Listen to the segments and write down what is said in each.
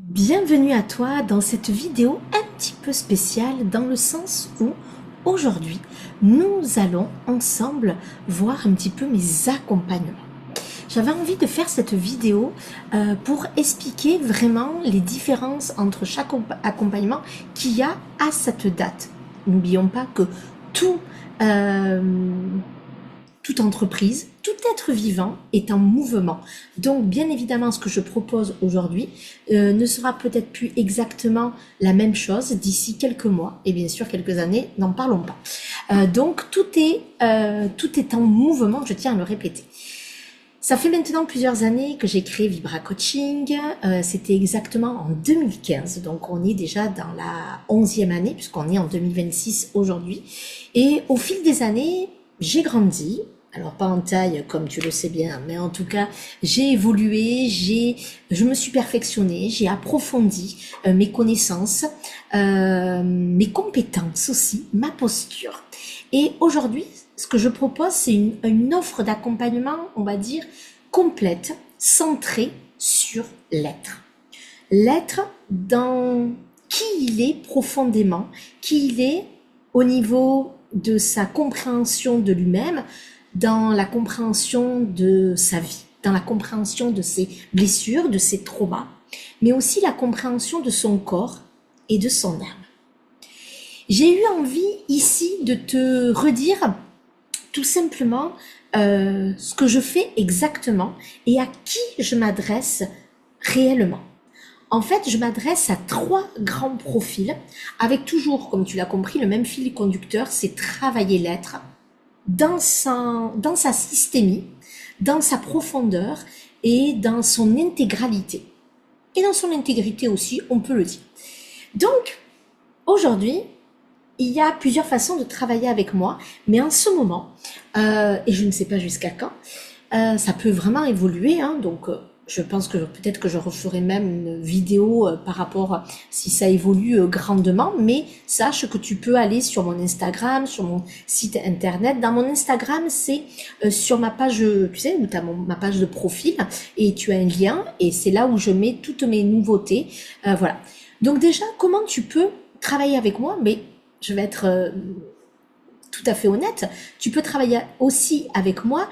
Bienvenue à toi dans cette vidéo un petit peu spéciale dans le sens où aujourd'hui nous allons ensemble voir un petit peu mes accompagnements. J'avais envie de faire cette vidéo pour expliquer vraiment les différences entre chaque accompagnement qu'il y a à cette date. N'oublions pas que tout, euh, toute entreprise, tout être vivant est en mouvement. Donc, bien évidemment, ce que je propose aujourd'hui ne sera peut-être plus exactement la même chose d'ici quelques mois et bien sûr quelques années, n'en parlons pas. Donc, tout est en mouvement, je tiens à le répéter. Ça fait maintenant plusieurs années que j'ai créé Vibra Coaching. C'était exactement en 2015, donc on est déjà dans la 11e année puisqu'on est en 2026 aujourd'hui. Et au fil des années, j'ai grandi. Alors pas en taille comme tu le sais bien, mais en tout cas j'ai évolué, je me suis perfectionnée, j'ai approfondi mes connaissances, mes compétences aussi, ma posture. Et aujourd'hui, ce que je propose, c'est une offre d'accompagnement, on va dire, complète, centrée sur l'être. L'être dans qui il est profondément, qui il est au niveau de sa compréhension de lui-même, dans la compréhension de sa vie, dans la compréhension de ses blessures, de ses traumas, mais aussi la compréhension de son corps et de son âme. J'ai eu envie ici de te redire tout simplement ce que je fais exactement et à qui je m'adresse réellement. En fait, je m'adresse à 3 grands profils avec toujours, comme tu l'as compris, le même fil conducteur, c'est travailler l'être dans sa systémie, dans sa profondeur et dans son intégralité. Et dans son intégrité aussi, on peut le dire. Donc, aujourd'hui, il y a plusieurs façons de travailler avec moi, mais en ce moment, et je ne sais pas jusqu'à quand, ça peut vraiment évoluer, hein, donc je pense que peut-être que je referai même une vidéo par rapport si ça évolue grandement, mais sache que tu peux aller sur mon Instagram, sur mon site internet. Dans mon Instagram, c'est sur ma page, tu sais, où tu as ma page de profil, et tu as un lien, et c'est là où je mets toutes mes nouveautés. Voilà. Donc déjà, comment tu peux travailler avec moi? Mais je vais être tout à fait honnête, tu peux travailler aussi avec moi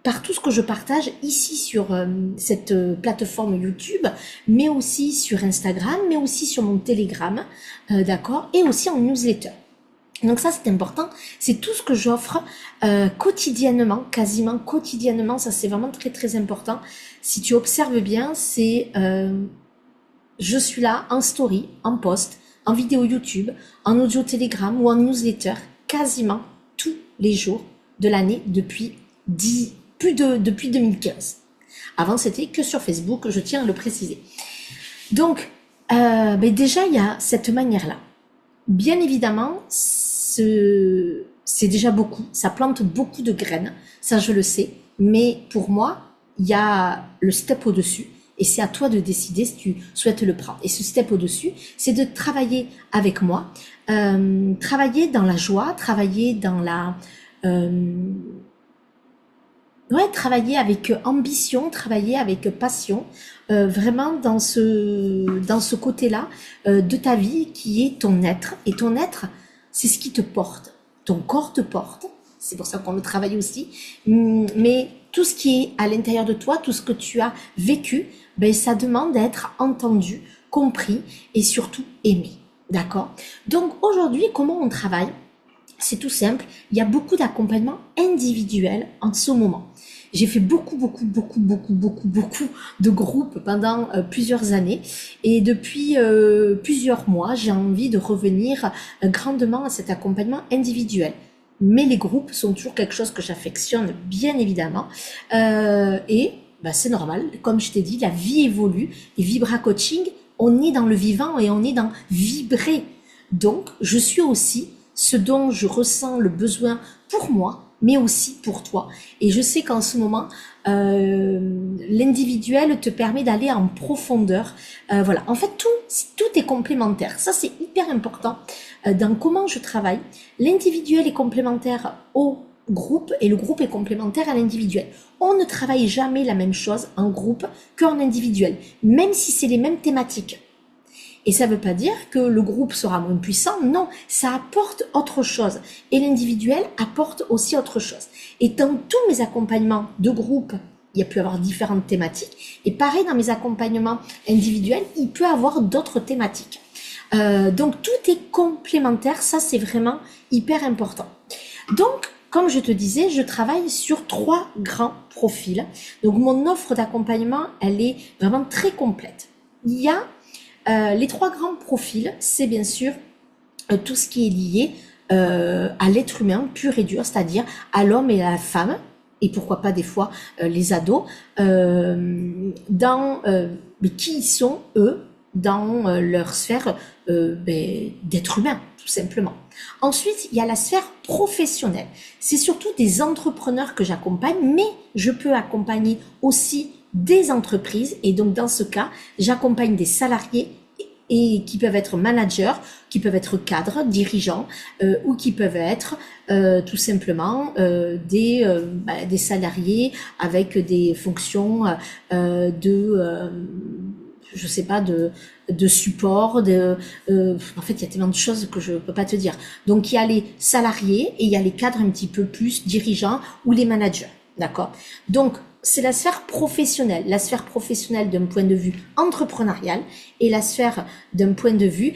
par tout ce que je partage ici sur cette plateforme YouTube, mais aussi sur Instagram, mais aussi sur mon Telegram, d'accord, et aussi en newsletter. Donc ça, c'est important. C'est tout ce que j'offre quotidiennement, quasiment quotidiennement. Ça, c'est vraiment très, très important. Si tu observes bien, c'est je suis là en story, en post, en vidéo YouTube, en audio Telegram ou en newsletter, quasiment tous les jours de l'année depuis depuis 2015. Avant, c'était que sur Facebook, je tiens à le préciser. Donc, déjà, il y a cette manière-là. Bien évidemment, c'est déjà beaucoup. Ça plante beaucoup de graines, ça je le sais. Mais pour moi, il y a le step au-dessus. Et c'est à toi de décider si tu souhaites le prendre. Et ce step au-dessus, c'est de travailler avec moi, travailler dans la joie, travailler dans la... travailler avec ambition, travailler avec passion, vraiment dans ce côté-là de ta vie qui est ton être. Et ton être, c'est ce qui te porte. Ton corps te porte, c'est pour ça qu'on le travaille aussi, mais tout ce qui est à l'intérieur de toi, tout ce que tu as vécu, ben, ça demande d'être entendu, compris et surtout aimé. D'accord? Donc aujourd'hui, comment on travaille? C'est tout simple, il y a beaucoup d'accompagnement individuel en ce moment. J'ai fait beaucoup de groupes pendant plusieurs années et depuis plusieurs mois, j'ai envie de revenir grandement à cet accompagnement individuel. Mais les groupes sont toujours quelque chose que j'affectionne bien évidemment et c'est normal, comme je t'ai dit, la vie évolue et Vibra Coaching, on est dans le vivant et on est dans vibrer. Donc, je suis aussi ce dont je ressens le besoin pour moi, mais aussi pour toi. Et je sais qu'en ce moment, l'individuel te permet d'aller en profondeur. Voilà. En fait, tout est complémentaire. Ça, c'est hyper important dans comment je travaille. L'individuel est complémentaire au groupe et le groupe est complémentaire à l'individuel. On ne travaille jamais la même chose en groupe qu'en individuel, même si c'est les mêmes thématiques. Et ça ne veut pas dire que le groupe sera moins puissant, non, ça apporte autre chose. Et l'individuel apporte aussi autre chose. Et dans tous mes accompagnements de groupe, il peut y avoir différentes thématiques. Et pareil, dans mes accompagnements individuels, il peut y avoir d'autres thématiques. Donc tout est complémentaire, ça c'est vraiment hyper important. Donc, comme je te disais, je travaille sur 3 grands profils. Donc mon offre d'accompagnement, elle est vraiment très complète. Il y a les 3 grands profils, c'est bien sûr tout ce qui est lié à l'être humain pur et dur, c'est-à-dire à l'homme et à la femme, et pourquoi pas des fois les ados, mais qui ils sont eux dans leur sphère d'être humain, tout simplement. Ensuite, il y a la sphère professionnelle. C'est surtout des entrepreneurs que j'accompagne, mais je peux accompagner aussi des entreprises. Et donc, dans ce cas, j'accompagne des salariés et qui peuvent être managers, qui peuvent être cadres, dirigeants, ou qui peuvent être tout simplement des salariés avec des fonctions je sais pas, de support, en fait, il y a tellement de choses que je peux pas te dire. Donc, il y a les salariés et il y a les cadres un petit peu plus dirigeants ou les managers, d'accord? Donc, c'est la sphère professionnelle d'un point de vue entrepreneurial et la sphère d'un point de vue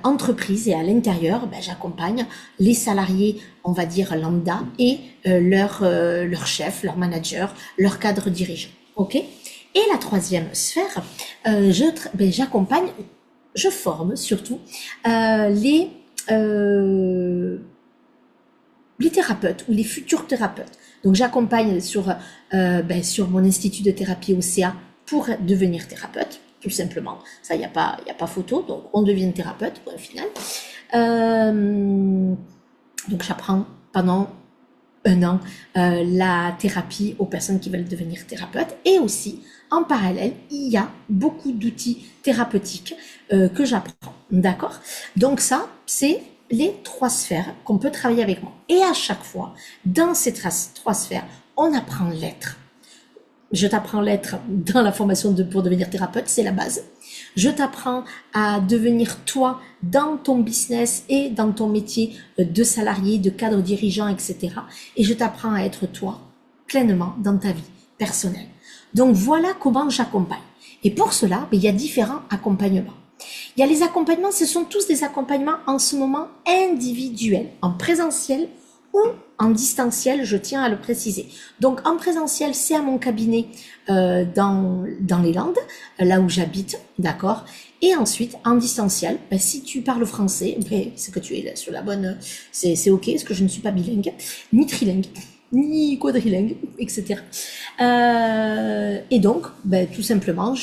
entreprise. Et à l'intérieur, j'accompagne les salariés, on va dire lambda, et leur chef, leur manager, leur cadre dirigeant, ok? Et la troisième sphère, j'accompagne, je forme surtout les thérapeutes ou les futurs thérapeutes. Donc j'accompagne sur mon institut de thérapie OCA pour devenir thérapeute, tout simplement. Ça, il y a pas photo. Donc on devient thérapeute, point final. Donc j'apprends pendant 1 an la thérapie aux personnes qui veulent devenir thérapeutes. Et aussi, en parallèle, il y a beaucoup d'outils thérapeutiques que j'apprends. D'accord? Donc ça, c'est les 3 sphères qu'on peut travailler avec moi. Et à chaque fois, dans ces 3 sphères, on apprend l'être. Je t'apprends l'être dans la formation pour devenir thérapeute, c'est la base. Je t'apprends à devenir toi dans ton business et dans ton métier de salarié, de cadre dirigeant, etc. Et je t'apprends à être toi pleinement dans ta vie personnelle. Donc voilà comment j'accompagne. Et pour cela, il y a différents accompagnements. Il y a les accompagnements, ce sont tous des accompagnements en ce moment individuels, en présentiel ou en distanciel, je tiens à le préciser. Donc en présentiel, c'est à mon cabinet dans les Landes, là où j'habite, d'accord. Et ensuite, en distanciel, si tu parles français, c'est que tu es sur la bonne, c'est ok, parce que je ne suis pas bilingue, ni trilingue, ni quadrilingue, etc. Et donc, tout simplement,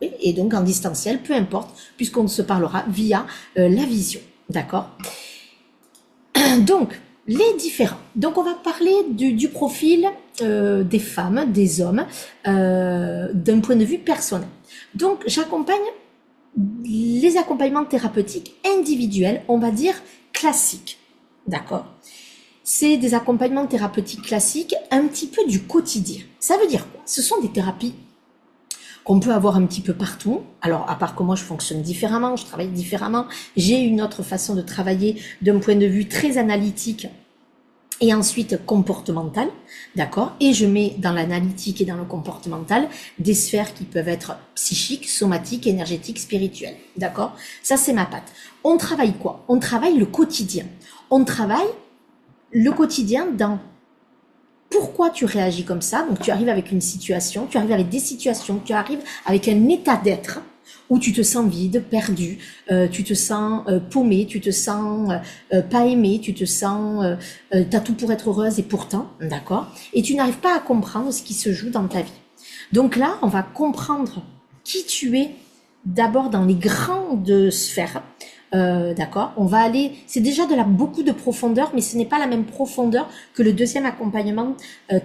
et donc en distanciel, peu importe, puisqu'on se parlera via la vision, d'accord. Donc, les différents. Donc, on va parler du profil des femmes, des hommes, d'un point de vue personnel. Donc, j'accompagne les accompagnements thérapeutiques individuels, on va dire classiques, d'accord. C'est des accompagnements thérapeutiques classiques, un petit peu du quotidien. Ça veut dire quoi? Ce sont des thérapies qu'on peut avoir un petit peu partout. Alors, à part que moi, je fonctionne différemment, je travaille différemment, j'ai une autre façon de travailler d'un point de vue très analytique et ensuite comportemental, d'accord? Et je mets dans l'analytique et dans le comportemental des sphères qui peuvent être psychiques, somatiques, énergétiques, spirituelles, d'accord? Ça, c'est ma patte. On travaille quoi? On travaille le quotidien. On travaille le quotidien dans pourquoi tu réagis comme ça. Donc tu arrives avec une situation, tu arrives avec des situations, tu arrives avec un état d'être où tu te sens vide, perdu, tu te sens paumé, tu te sens pas aimé, tu te sens t'as tout pour être heureuse et pourtant, d'accord, et tu n'arrives pas à comprendre ce qui se joue dans ta vie. Donc là, on va comprendre qui tu es d'abord dans les grandes sphères d'accord? On va aller, c'est déjà beaucoup de profondeur, mais ce n'est pas la même profondeur que le deuxième accompagnement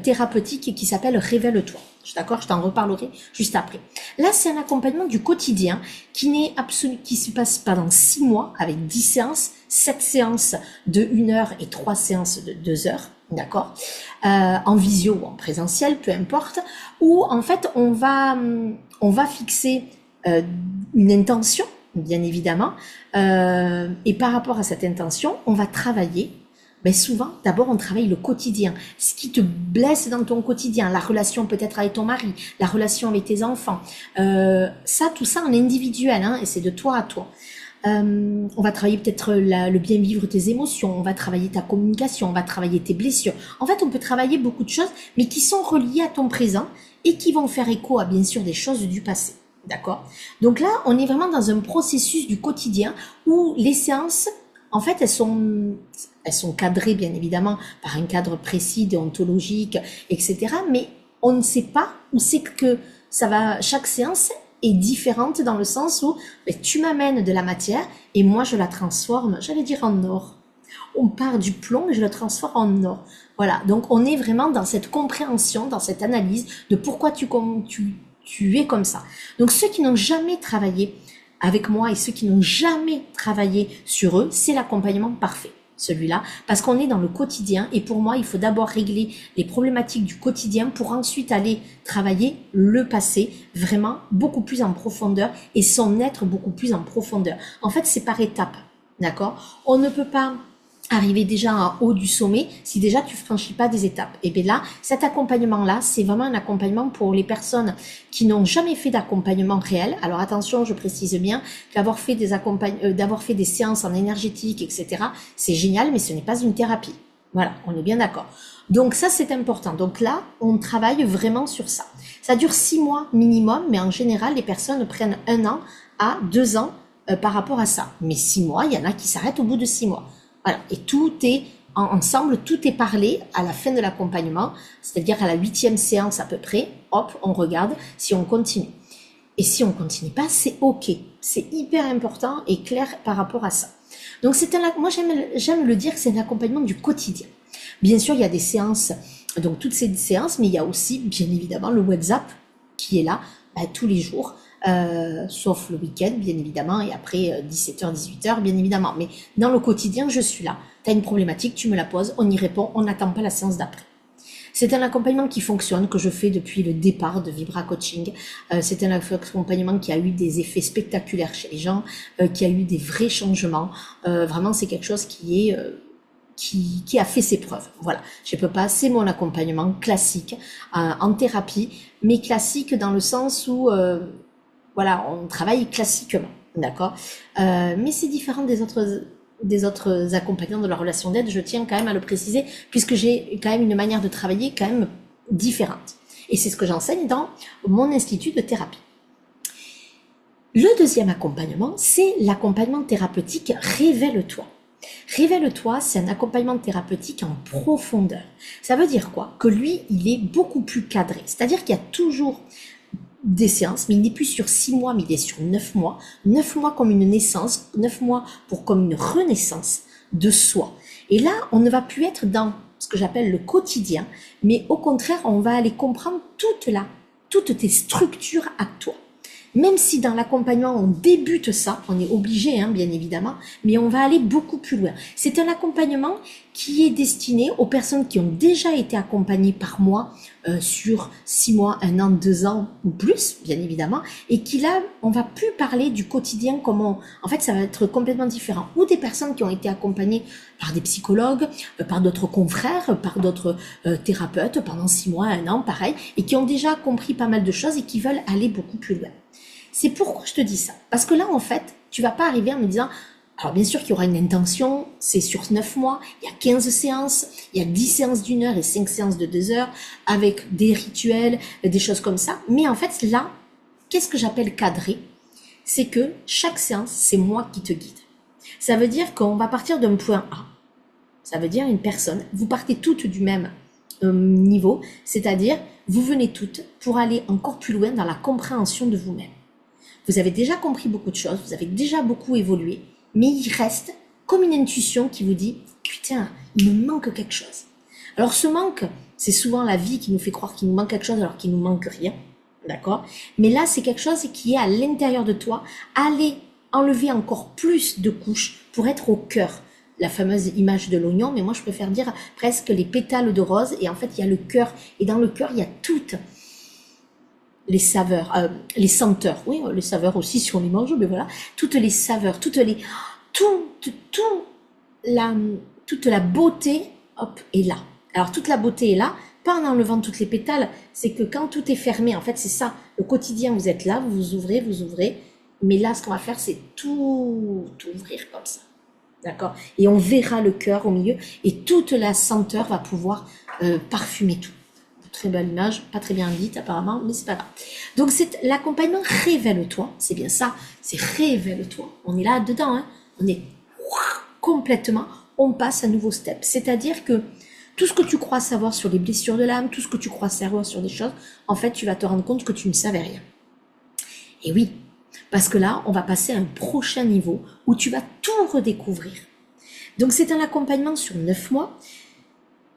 thérapeutique qui s'appelle Révèle-toi. D'accord? Je t'en reparlerai juste après. Là, c'est un accompagnement du quotidien qui se passe pendant 6 mois avec 10 séances, 7 séances de 1 heure et 3 séances de 2 heures. D'accord, en visio ou en présentiel, peu importe, où en fait on va fixer une intention, bien évidemment, et par rapport à cette intention, on va travailler. Ben souvent, d'abord, on travaille le quotidien, ce qui te blesse dans ton quotidien, la relation peut-être avec ton mari, la relation avec tes enfants, tout ça en individuel, hein, et c'est de toi à toi. On va travailler peut-être le bien vivre tes émotions, on va travailler ta communication, on va travailler tes blessures. En fait, on peut travailler beaucoup de choses, mais qui sont reliées à ton présent et qui vont faire écho à bien sûr des choses du passé. D'accord? Donc là, on est vraiment dans un processus du quotidien où les séances, en fait, elles sont cadrées bien évidemment par un cadre précis, déontologique, etc. Mais on ne sait pas où c'est que ça va. Chaque séance est différente dans le sens où tu m'amènes de la matière et moi je la transforme, j'allais dire en or. On part du plomb et je le transforme en or. Voilà, donc on est vraiment dans cette compréhension, dans cette analyse de pourquoi tu es comme ça. Donc ceux qui n'ont jamais travaillé avec moi et ceux qui n'ont jamais travaillé sur eux, c'est l'accompagnement parfait, celui-là, parce qu'on est dans le quotidien et pour moi, il faut d'abord régler les problématiques du quotidien pour ensuite aller travailler le passé vraiment beaucoup plus en profondeur et son être beaucoup plus en profondeur. En fait, c'est par étapes, d'accord? On ne peut pas arriver déjà en haut du sommet si déjà tu franchis pas des étapes. Et bien là, cet accompagnement-là, c'est vraiment un accompagnement pour les personnes qui n'ont jamais fait d'accompagnement réel. Alors attention, je précise bien qu'avoir fait d'avoir fait des séances en énergétique, etc., c'est génial, mais ce n'est pas une thérapie. Voilà, on est bien d'accord. Donc ça, c'est important. Donc là, on travaille vraiment sur ça. Ça dure 6 mois minimum, mais en général, les personnes prennent 1 an à 2 ans par rapport à ça. Mais 6 mois, il y en a qui s'arrêtent au bout de 6 mois. Voilà. Et tout est ensemble, tout est parlé à la fin de l'accompagnement, c'est-à-dire à la 8e séance à peu près. Hop, on regarde si on continue. Et si on continue pas, c'est ok. C'est hyper important et clair par rapport à ça. Donc moi j'aime le dire que c'est un accompagnement du quotidien. Bien sûr, il y a des séances, donc toutes ces séances, mais il y a aussi bien évidemment le WhatsApp qui est là tous les jours. Sauf le week-end, bien évidemment, et après 17h, 18h, bien évidemment. Mais dans le quotidien, je suis là. Tu as une problématique, tu me la poses, on y répond, on n'attend pas la séance d'après. C'est un accompagnement qui fonctionne, que je fais depuis le départ de Vibra Coaching. C'est un accompagnement qui a eu des effets spectaculaires chez les gens, qui a eu des vrais changements. Vraiment, c'est quelque chose qui a fait ses preuves. Voilà, je peux pas, c'est mon accompagnement classique en thérapie, mais classique dans le sens où voilà, on travaille classiquement, d'accord, mais c'est différent des autres accompagnants de la relation d'aide, je tiens quand même à le préciser, puisque j'ai quand même une manière de travailler quand même différente. Et c'est ce que j'enseigne dans mon institut de thérapie. Le deuxième accompagnement, c'est l'accompagnement thérapeutique Révèle-toi. Révèle-toi, c'est un accompagnement thérapeutique en profondeur. Ça veut dire quoi? Que lui, il est beaucoup plus cadré. C'est-à-dire qu'il y a toujours des séances, mais il n'est plus sur 6 mois, mais il est sur 9 mois. 9 mois comme une naissance, 9 mois comme une renaissance de soi. Et là, on ne va plus être dans ce que j'appelle le quotidien, mais au contraire, on va aller comprendre toutes tes structures à toi. Même si dans l'accompagnement, on débute ça, on est obligé, hein, bien évidemment, mais on va aller beaucoup plus loin. C'est un accompagnement qui est destiné aux personnes qui ont déjà été accompagnées par moi sur 6 mois, 1 an, 2 ans ou plus, bien évidemment, et qui là, on va plus parler du quotidien en fait, ça va être complètement différent. Ou des personnes qui ont été accompagnées par des psychologues, par d'autres confrères, par d'autres thérapeutes pendant 6 mois, 1 an, pareil, et qui ont déjà compris pas mal de choses et qui veulent aller beaucoup plus loin. C'est pourquoi je te dis ça. Parce que là, en fait, tu vas pas arriver en me disant, alors bien sûr qu'il y aura une intention, c'est sur 9 mois, il y a 15 séances, il y a 10 séances d'1 heure et 5 séances de 2 heures, avec des rituels, des choses comme ça. Mais en fait, là, qu'est-ce que j'appelle cadré? C'est que chaque séance, c'est moi qui te guide. Ça veut dire qu'on va partir d'un point A. Ça veut dire une personne, vous partez toutes du même niveau, c'est-à-dire vous venez toutes pour aller encore plus loin dans la compréhension de vous-même. Vous avez déjà compris beaucoup de choses, vous avez déjà beaucoup évolué, mais il reste comme une intuition qui vous dit « Putain, il me manque quelque chose ». Alors ce manque, c'est souvent la vie qui nous fait croire qu'il nous manque quelque chose alors qu'il nous manque rien, d'accord? Mais là, c'est quelque chose qui est à l'intérieur de toi. Allez enlever encore plus de couches pour être au cœur. La fameuse image de l'oignon, mais moi je préfère dire presque les pétales de rose, et en fait il y a le cœur, et dans le cœur il y a toutes les saveurs, les senteurs, oui, les saveurs aussi si on les mange, mais voilà, toutes les saveurs, la, toute la beauté, hop, est là. Alors toute la beauté est là, pas en enlevant toutes les pétales, c'est que quand tout est fermé, en fait c'est ça, le quotidien, vous êtes là, vous ouvrez, mais là ce qu'on va faire c'est tout ouvrir comme ça. D'accord? Et on verra le cœur au milieu et toute la senteur va pouvoir parfumer tout. Très belle image, pas très bien dite apparemment, mais c'est pas grave. Donc c'est l'accompagnement révèle-toi, c'est bien ça, c'est révèle-toi. On est là dedans, hein? On est complètement, on passe à un nouveau step. C'est-à-dire que tout ce que tu crois savoir sur les blessures de l'âme, tout ce que tu crois savoir sur des choses, en fait tu vas te rendre compte que tu ne savais rien. Et oui, parce que là, on va passer à un prochain niveau où tu vas tout redécouvrir. Donc, c'est un accompagnement sur 9 mois,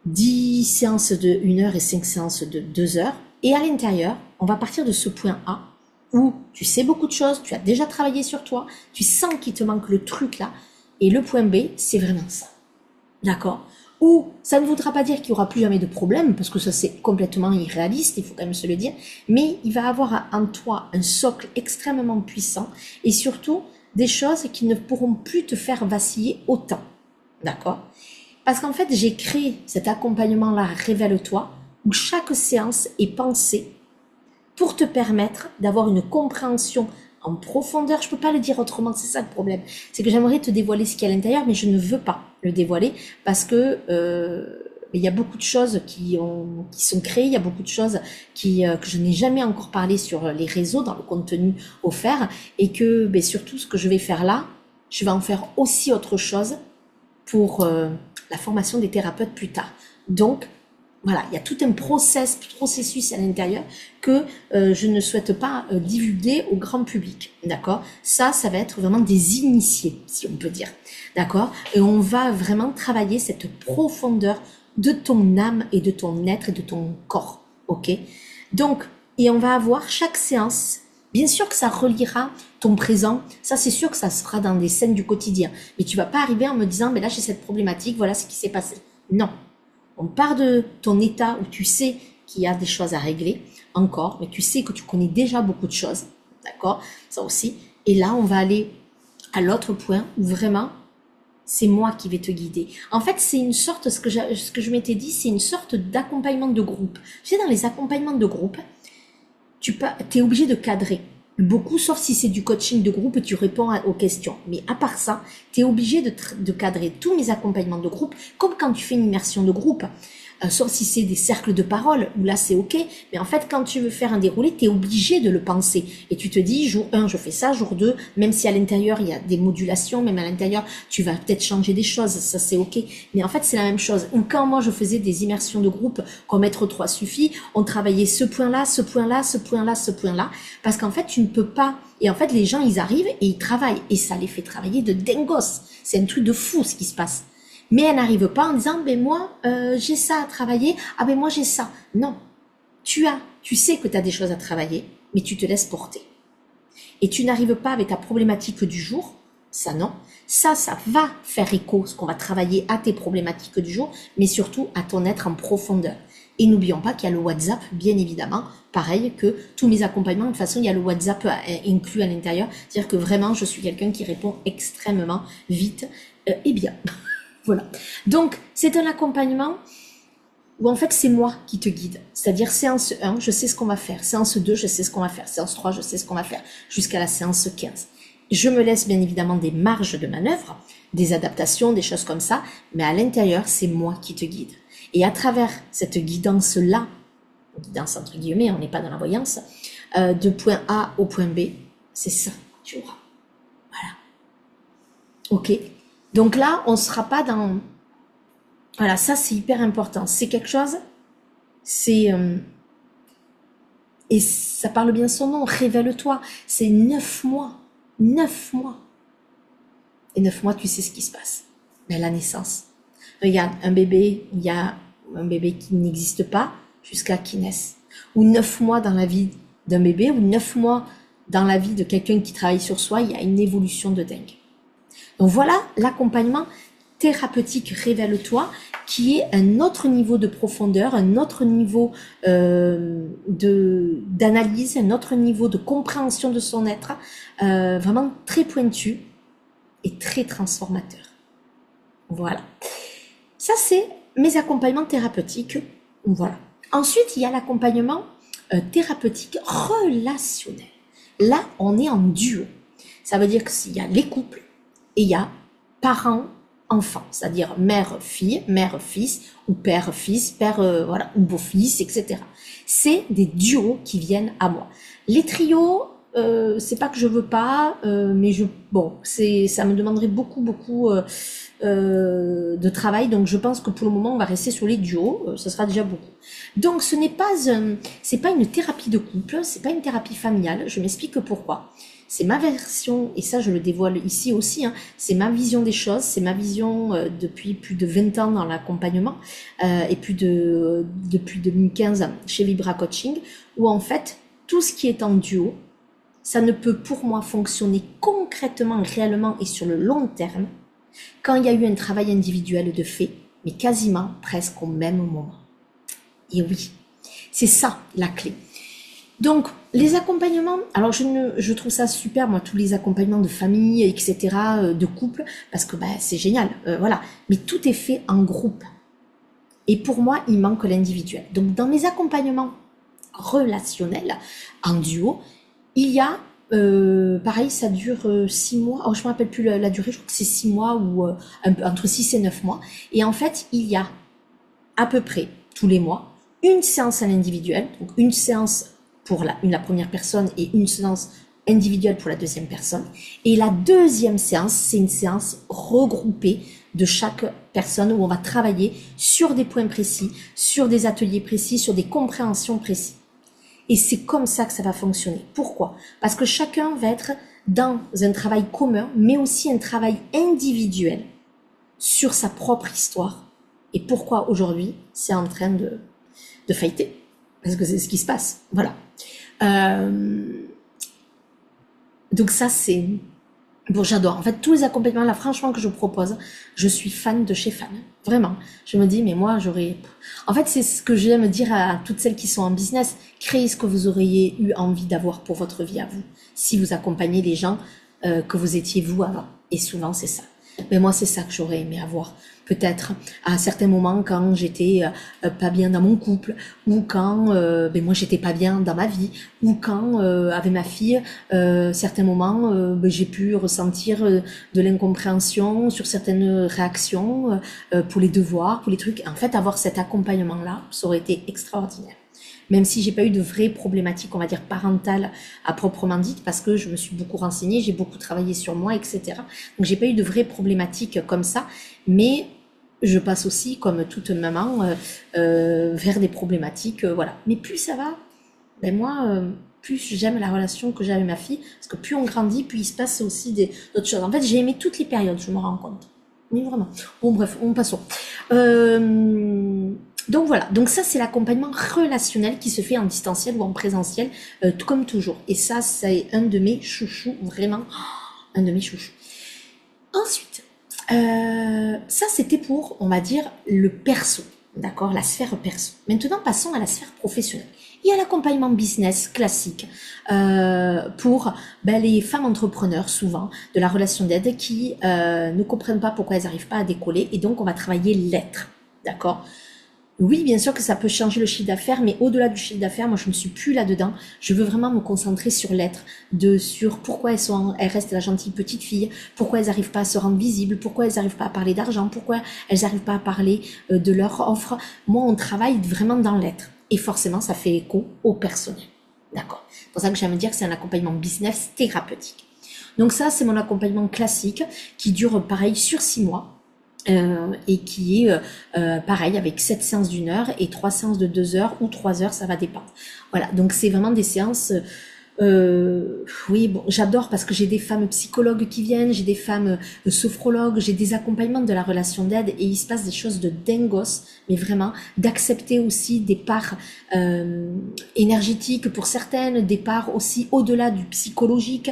10 séances de 1 heure et 5 séances de 2 heures. Et à l'intérieur, on va partir de ce point A où tu sais beaucoup de choses, tu as déjà travaillé sur toi, tu sens qu'il te manque le truc là. Et le point B, c'est vraiment ça. D'accord? Ou ça ne voudra pas dire qu'il n'y aura plus jamais de problème, parce que ça c'est complètement irréaliste, il faut quand même se le dire, mais il va avoir en toi un socle extrêmement puissant, et surtout des choses qui ne pourront plus te faire vaciller autant. D'accord? Parce qu'en fait, j'ai créé cet accompagnement-là, Révèle-toi, où chaque séance est pensée pour te permettre d'avoir une compréhension en profondeur. Je peux pas le dire autrement, c'est ça le problème. C'est que j'aimerais te dévoiler ce qu'il y a à l'intérieur, mais je ne veux pas le dévoiler parce que il y a beaucoup de choses qui sont créées, il y a beaucoup de choses que je n'ai jamais encore parlé sur les réseaux, dans le contenu offert, et que surtout ce que je vais faire là, je vais en faire aussi autre chose pour la formation des thérapeutes plus tard. Donc, voilà, il y a tout un processus à l'intérieur que je ne souhaite pas divulguer au grand public, d'accord? Ça va être vraiment des initiés, si on peut dire, d'accord? Et on va vraiment travailler cette profondeur de ton âme et de ton être et de ton corps, ok? Donc, et on va avoir chaque séance, bien sûr que ça reliera ton présent, ça c'est sûr que ça sera dans des scènes du quotidien, mais tu vas pas arriver en me disant, mais là j'ai cette problématique, voilà ce qui s'est passé. Non. On part de ton état où tu sais qu'il y a des choses à régler encore, mais tu sais que tu connais déjà beaucoup de choses, d'accord? Ça aussi. Et là, on va aller à l'autre point où vraiment, c'est moi qui vais te guider. En fait, c'est une sorte, ce que je m'étais dit, c'est une sorte d'accompagnement de groupe. Tu sais, dans les accompagnements de groupe, tu es obligé de cadrer. Beaucoup, sauf si c'est du coaching de groupe et tu réponds aux questions. Mais à part ça, tu es obligé de cadrer tous mes accompagnements de groupe, comme quand tu fais une immersion de groupe. Sauf si c'est des cercles de parole, où là c'est ok, mais en fait quand tu veux faire un déroulé, tu es obligé de le penser. Et tu te dis, jour 1, je fais ça, jour 2, même si à l'intérieur il y a des modulations, même à l'intérieur tu vas peut-être changer des choses, ça c'est ok. Mais en fait c'est la même chose. Ou quand moi je faisais des immersions de groupe, comme Maître 3 suffit, on travaillait ce point-là, ce point-là, ce point-là, ce point-là, parce qu'en fait tu ne peux pas, et en fait les gens ils arrivent et ils travaillent, et ça les fait travailler de dingos. C'est un truc de fou ce qui se passe. Mais elle n'arrive pas en disant, ben moi, j'ai ça à travailler, ah ben moi j'ai ça. Non, tu sais que tu as des choses à travailler, mais tu te laisses porter. Et tu n'arrives pas avec ta problématique du jour, ça non. Ça va faire écho, ce qu'on va travailler à tes problématiques du jour, mais surtout à ton être en profondeur. Et n'oublions pas qu'il y a le WhatsApp, bien évidemment, pareil que tous mes accompagnements. De toute façon, il y a le WhatsApp inclus à l'intérieur. C'est-à-dire que vraiment, je suis quelqu'un qui répond extrêmement vite et bien. Voilà. Donc, c'est un accompagnement où en fait, c'est moi qui te guide. C'est-à-dire, séance 1, je sais ce qu'on va faire. Séance 2, je sais ce qu'on va faire. Séance 3, je sais ce qu'on va faire. Jusqu'à la séance 15. Je me laisse bien évidemment des marges de manœuvre, des adaptations, des choses comme ça. Mais à l'intérieur, c'est moi qui te guide. Et à travers cette guidance-là, guidance entre guillemets, on n'est pas dans la voyance, de point A au point B, c'est ça, tu vois. Voilà. Ok. Donc là, on ne sera pas dans... Voilà, ça c'est hyper important. C'est quelque chose, c'est... et ça parle bien son nom, révèle-toi. C'est 9 mois. 9 mois. Et 9 mois, tu sais ce qui se passe. Ben, la naissance. Regarde, un bébé, il y a un bébé qui n'existe pas jusqu'à qu'il naisse. Ou 9 mois dans la vie d'un bébé, ou 9 mois dans la vie de quelqu'un qui travaille sur soi, il y a une évolution de dingue. Donc voilà l'accompagnement thérapeutique Révèle-toi, qui est un autre niveau de profondeur, un autre niveau d'analyse, un autre niveau de compréhension de son être, vraiment très pointu et très transformateur. Voilà. Ça, c'est mes accompagnements thérapeutiques. Voilà. Ensuite, il y a l'accompagnement thérapeutique relationnel. Là, on est en duo. Ça veut dire qu'il y a les couples et il y a parents-enfants, c'est-à-dire mère-fille, mère-fils, ou père-fils, père, voilà, ou beau-fils, etc. C'est des duos qui viennent à moi. Les trios, c'est pas que je veux pas, mais ça me demanderait beaucoup de travail, donc je pense que pour le moment on va rester sur les duos, ce sera déjà beaucoup. Donc c'est pas une thérapie de couple, c'est pas une thérapie familiale. Je m'explique pourquoi. C'est ma version, et ça je le dévoile ici aussi, hein, c'est ma vision des choses, c'est ma vision depuis plus de 20 ans dans l'accompagnement, et depuis 2015 chez Vibra Coaching, où en fait tout ce qui est en duo, ça ne peut pour moi fonctionner concrètement, réellement et sur le long terme quand il y a eu un travail individuel de fait, mais quasiment presque au même moment. Et oui, c'est ça la clé. Donc, les accompagnements, alors je trouve ça super, moi, tous les accompagnements de famille, etc., de couple, parce que c'est génial, voilà. Mais tout est fait en groupe. Et pour moi, il manque l'individuel. Donc, dans mes accompagnements relationnels, en duo, il y a, pareil, ça dure 6 mois. Oh, je me rappelle plus la durée, je crois que c'est 6 mois ou entre 6 et 9 mois. Et en fait, il y a à peu près tous les mois une séance à l'individuel, donc une séance pour la première personne et une séance individuelle pour la deuxième personne. Et la deuxième séance, c'est une séance regroupée de chaque personne où on va travailler sur des points précis, sur des ateliers précis, sur des compréhensions précises. Et c'est comme ça que ça va fonctionner. Pourquoi? Parce que chacun va être dans un travail commun, mais aussi un travail individuel sur sa propre histoire. Et pourquoi aujourd'hui, c'est en train de fighter? Parce que c'est ce qui se passe. Voilà. Donc ça, c'est... Bon, j'adore. En fait, tous les accompagnements, là, franchement, que je propose, je suis fan de chez fan. Vraiment. Je me dis, mais moi, j'aurais... En fait, c'est ce que j'aime dire à toutes celles qui sont en business. Créez ce que vous auriez eu envie d'avoir pour votre vie à vous. Si vous accompagnez les gens que vous étiez vous avant. Et souvent, c'est ça. Mais moi, c'est ça que j'aurais aimé avoir. Peut-être à certains moments quand j'étais pas bien dans mon couple, ou quand moi j'étais pas bien dans ma vie, ou quand avec ma fille, certains moments j'ai pu ressentir de l'incompréhension sur certaines réactions pour les devoirs, pour les trucs. En fait, avoir cet accompagnement-là, ça aurait été extraordinaire. Même si j'ai pas eu de vraies problématiques, on va dire parentales à proprement dites, parce que je me suis beaucoup renseignée, j'ai beaucoup travaillé sur moi, etc. Donc j'ai pas eu de vraies problématiques comme ça, mais je passe aussi, comme toute maman, vers des problématiques, voilà. Mais plus ça va, moi, plus j'aime la relation que j'ai avec ma fille, parce que plus on grandit, plus il se passe aussi d'autres choses. En fait, j'ai aimé toutes les périodes, je me rends compte. Mais vraiment. Bon, bref, on passons. Donc voilà, donc ça c'est l'accompagnement relationnel qui se fait en distanciel ou en présentiel, tout comme toujours. Et ça, c'est un de mes chouchous, vraiment, un de mes chouchous. Ensuite, ça c'était pour, on va dire, le perso, d'accord, la sphère perso. Maintenant, passons à la sphère professionnelle. Il y a l'accompagnement business classique pour les femmes entrepreneurs, souvent, de la relation d'aide qui ne comprennent pas pourquoi elles n'arrivent pas à décoller. Et donc, on va travailler l'être, d'accord. Oui, bien sûr que ça peut changer le chiffre d'affaires, mais au-delà du chiffre d'affaires, moi je ne suis plus là-dedans. Je veux vraiment me concentrer sur l'être, sur pourquoi elles restent la gentille petite fille, pourquoi elles n'arrivent pas à se rendre visibles, pourquoi elles n'arrivent pas à parler d'argent, pourquoi elles n'arrivent pas à parler de leur offre. Moi, on travaille vraiment dans l'être. Et forcément, ça fait écho au personnel. D'accord. C'est pour ça que j'aime dire que c'est un accompagnement business thérapeutique. Donc ça, c'est mon accompagnement classique qui dure pareil sur 6 mois. Et qui est pareil avec 7 séances d'1 heure et 3 séances de 2 heures ou 3 heures, ça va dépendre. Voilà, donc c'est vraiment des séances Oui, bon, j'adore parce que j'ai des femmes psychologues qui viennent, j'ai des femmes sophrologues, j'ai des accompagnements de la relation d'aide et il se passe des choses de dingos, mais vraiment, d'accepter aussi des parts énergétiques pour certaines, des parts aussi au-delà du psychologique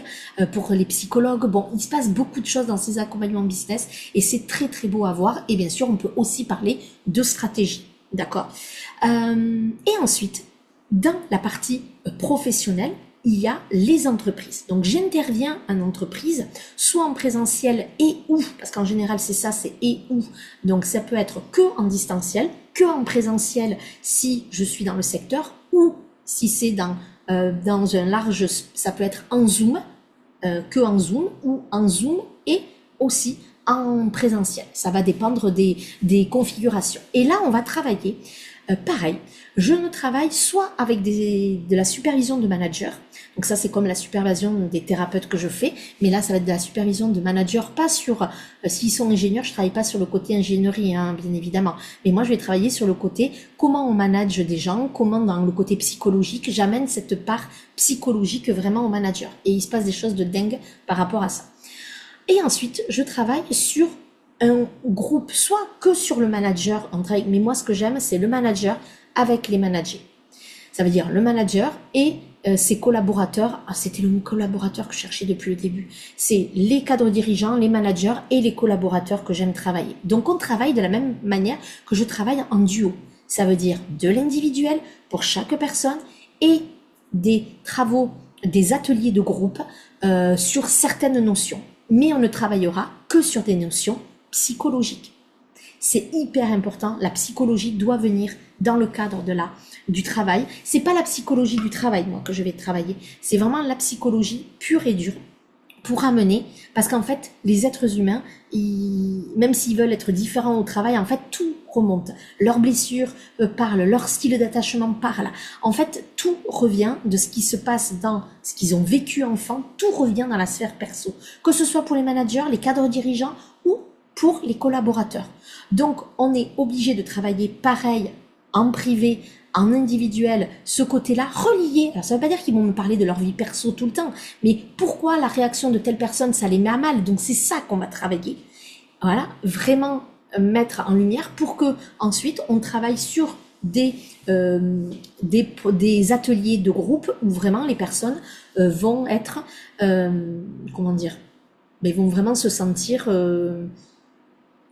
pour les psychologues. Bon, il se passe beaucoup de choses dans ces accompagnements business et c'est très très beau à voir et bien sûr, on peut aussi parler de stratégie, d'accord. Et ensuite, dans la partie professionnelle, il y a les entreprises. Donc j'interviens en entreprise, soit en présentiel et ou, parce qu'en général c'est ça, c'est et ou. Donc ça peut être que en distanciel, que en présentiel si je suis dans le secteur, ou si c'est dans un large, ça peut être en Zoom, que en Zoom, ou en Zoom et aussi en présentiel. Ça va dépendre des configurations. Et là, on va travailler pareil, je ne travaille soit avec de la supervision de managers, donc ça c'est comme la supervision des thérapeutes que je fais, mais là ça va être de la supervision de managers, pas sur, s'ils sont ingénieurs, je travaille pas sur le côté ingénierie, hein, bien évidemment, mais moi je vais travailler sur le côté comment on manage des gens, comment dans le côté psychologique, j'amène cette part psychologique vraiment au manager, et il se passe des choses de dingue par rapport à ça. Et ensuite, je travaille sur un groupe, soit que sur le manager, mais moi ce que j'aime, c'est le manager avec les managers. Ça veut dire le manager et ses collaborateurs. Ah, c'était le mot collaborateur que je cherchais depuis le début. C'est les cadres dirigeants, les managers et les collaborateurs que j'aime travailler. Donc on travaille de la même manière que je travaille en duo. Ça veut dire de l'individuel pour chaque personne et des travaux, des ateliers de groupe sur certaines notions. Mais on ne travaillera que sur des notions psychologique. C'est hyper important. La psychologie doit venir dans le cadre du travail. C'est pas la psychologie du travail, moi, que je vais travailler. C'est vraiment la psychologie pure et dure pour amener, parce qu'en fait, les êtres humains, même s'ils veulent être différents au travail, en fait, tout remonte. Leurs blessures parlent, leur style d'attachement parle. En fait, tout revient de ce qui se passe dans ce qu'ils ont vécu enfant, tout revient dans la sphère perso. Que ce soit pour les managers, les cadres dirigeants ou pour les collaborateurs. Donc, on est obligé de travailler pareil en privé, en individuel, ce côté-là, relié. Alors, ça ne veut pas dire qu'ils vont me parler de leur vie perso tout le temps, mais pourquoi la réaction de telle personne, ça les met à mal. Donc, c'est ça qu'on va travailler. Voilà, vraiment mettre en lumière pour que ensuite on travaille sur des ateliers de groupe où vraiment les personnes vont être, comment dire, ils vont vraiment se sentir...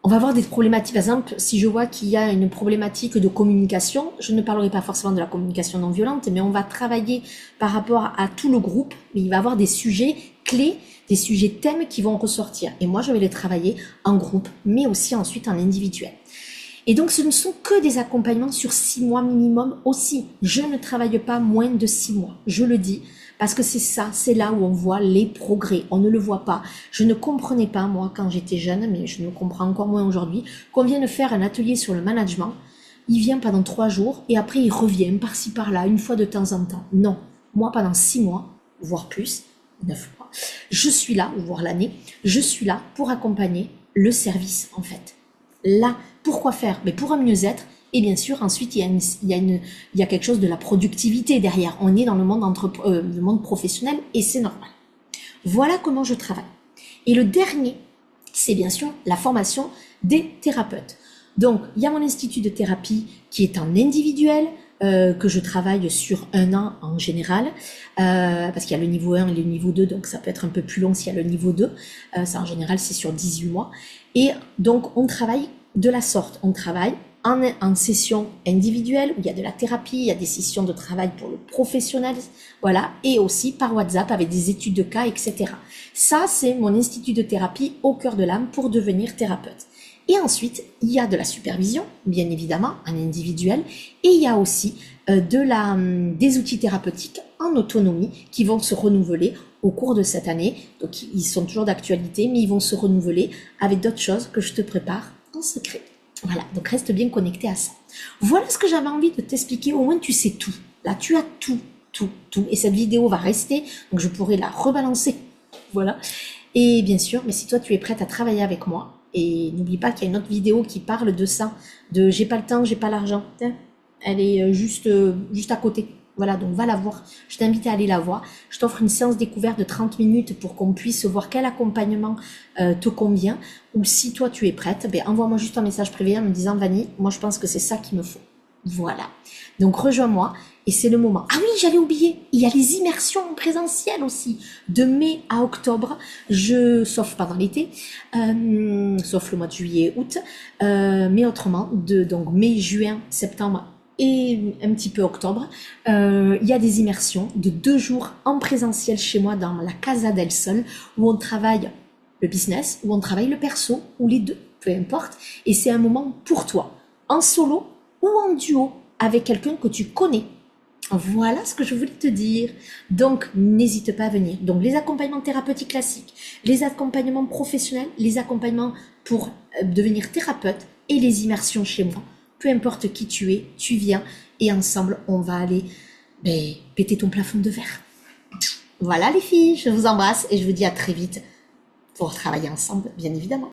on va avoir des problématiques. Par exemple, si je vois qu'il y a une problématique de communication, je ne parlerai pas forcément de la communication non violente, mais on va travailler par rapport à tout le groupe. Mais il va y avoir des sujets clés, des sujets thèmes qui vont ressortir. Et moi, je vais les travailler en groupe, mais aussi ensuite en individuel. Et donc, ce ne sont que des accompagnements sur 6 mois minimum aussi. Je ne travaille pas moins de 6 mois, je le dis. Parce que c'est ça, c'est là où on voit les progrès. On ne le voit pas. Je ne comprenais pas, moi, quand j'étais jeune, mais je ne comprends encore moins aujourd'hui, qu'on vienne faire un atelier sur le management. Il vient pendant 3 jours et après il revient par-ci par-là, une fois de temps en temps. Non. Moi, pendant 6 mois, voire plus, 9 mois, je suis là, voire l'année, je suis là pour accompagner le service, en fait. Là, pourquoi faire? Mais pour un mieux-être. Et bien sûr, ensuite, il y a quelque chose de la productivité derrière. On est dans le monde professionnel et c'est normal. Voilà comment je travaille. Et le dernier, c'est bien sûr la formation des thérapeutes. Donc, il y a mon institut de thérapie qui est en individuel, que je travaille sur 1 an en général, parce qu'il y a le niveau 1 et le niveau 2, donc ça peut être un peu plus long s'il y a le niveau 2. Ça, en général, c'est sur 18 mois. Et donc, on travaille de la sorte. On travaille en session individuelle, où il y a de la thérapie, il y a des sessions de travail pour le professionnel, voilà, et aussi par WhatsApp avec des études de cas, etc. Ça, c'est mon institut de thérapie au cœur de l'âme pour devenir thérapeute. Et ensuite, il y a de la supervision, bien évidemment, en individuel, et il y a aussi des outils thérapeutiques en autonomie qui vont se renouveler au cours de cette année. Donc, ils sont toujours d'actualité, mais ils vont se renouveler avec d'autres choses que je te prépare en secret. Voilà, donc reste bien connecté à ça. Voilà ce que j'avais envie de t'expliquer. Au moins, tu sais tout. Là, tu as tout. Et cette vidéo va rester, donc je pourrai la rebalancer. Voilà. Et bien sûr, mais si toi, tu es prête à travailler avec moi, et n'oublie pas qu'il y a une autre vidéo qui parle de ça, de j'ai pas le temps, j'ai pas l'argent. Elle est juste à côté. Voilà, donc va la voir. Je t'invite à aller la voir. Je t'offre une séance découverte de 30 minutes pour qu'on puisse voir quel accompagnement te convient. Ou si toi tu es prête, ben, envoie-moi juste un message privé en me disant Vanny, moi je pense que c'est ça qu'il me faut. Voilà. Donc rejoins-moi et c'est le moment. Ah oui, j'allais oublier, il y a les immersions en présentiel aussi. De mai à octobre, sauf pendant l'été, sauf le mois de juillet, août, mais autrement, donc mai, juin, septembre et un petit peu octobre, il y a des immersions de 2 jours en présentiel chez moi dans la Casa del Sol où on travaille le business, où on travaille le perso, ou les deux, peu importe. Et c'est un moment pour toi, en solo ou en duo avec quelqu'un que tu connais. Voilà ce que je voulais te dire. Donc, n'hésite pas à venir. Donc, les accompagnements thérapeutiques classiques, les accompagnements professionnels, les accompagnements pour devenir thérapeute et les immersions chez moi. Peu importe qui tu es, tu viens et ensemble, on va aller péter ton plafond de verre. Voilà les filles, je vous embrasse et je vous dis à très vite pour travailler ensemble, bien évidemment.